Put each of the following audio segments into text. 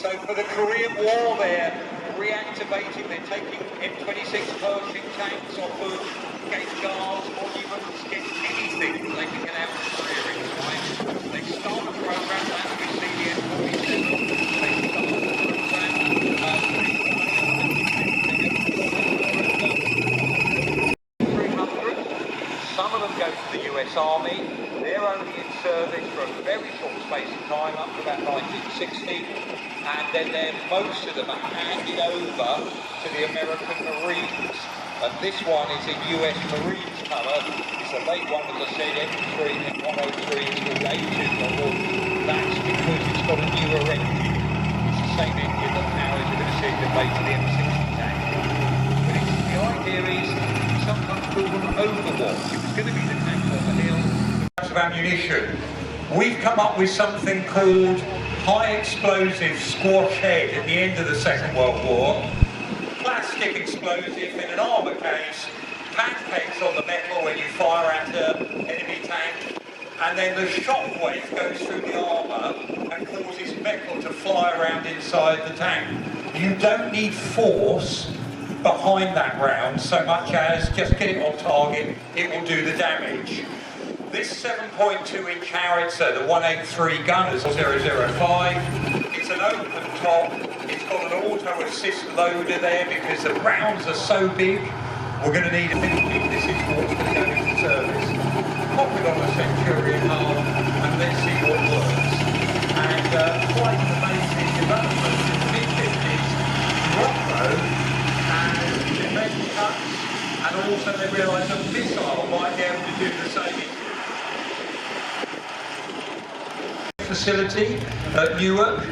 So for the Korean War, they're reactivating, they're taking M26 Pershing tanks off of gate guards, monuments, get anything that they can get out of Korea, right? They start a program, as we see the M47, they start a program, 300, some of them go to the US Army. They're only in service for a very short space of time, up to about 1960, and then most of them are handed over to the American Marines. And this one is in US Marines colour. It's a late one, as I said, M103 is called A2 model. That's because it's got a newer engine. It's the same engine that powers, you're going to see it later, the M60 tank. But the idea is, sometimes call them Overwatch. It was going to be the tank on the hill. Of ammunition. We've come up with something called high explosive squash head at the end of the Second World War. Plastic explosive in an armour case, pancakes on the metal when you fire at an enemy tank, and then the shockwave goes through the armour and causes metal to fly around inside the tank. You don't need force behind that round so much as just get it on target, it will do the damage. This 7.2-inch howitzer, the 183 gun, is 005. It's an open top. It's got an auto-assist loader there because the rounds are so big. We're going to need a thinking. This is what's going to go into service. Pop it on a Centurion hull and let's see what works. And quite an amazing development in the mid-50s. Rocco and defense cuts, and also they realised a missile might be able to do the same. Facility at Newark.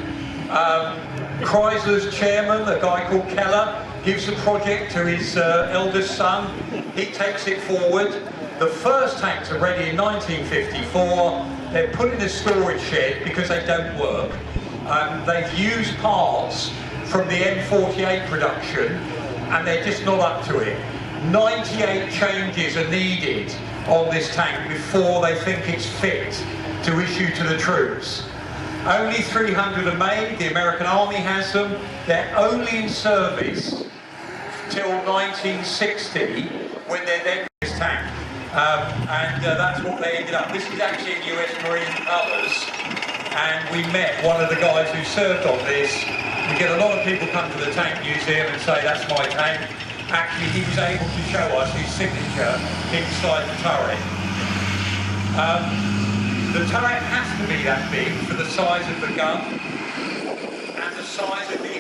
Chrysler's chairman, a guy called Keller, gives the project to his eldest son. He takes it forward. The first tanks are ready in 1954. They're put in a storage shed because they don't work. They've used parts from the M48 production and they're just not up to it. 98 changes are needed on this tank before they think it's fit to issue to the troops. Only 300 are made, the American Army has them. They're only in service till 1960 when they're then this tank. That's what they ended up. This is actually in US Marine colours, and we met one of the guys who served on this. We get a lot of people come to the tank museum and say, that's my tank. Actually, he was able to show us his signature inside the turret. The turret has to be that big for the size of the gun and the size of the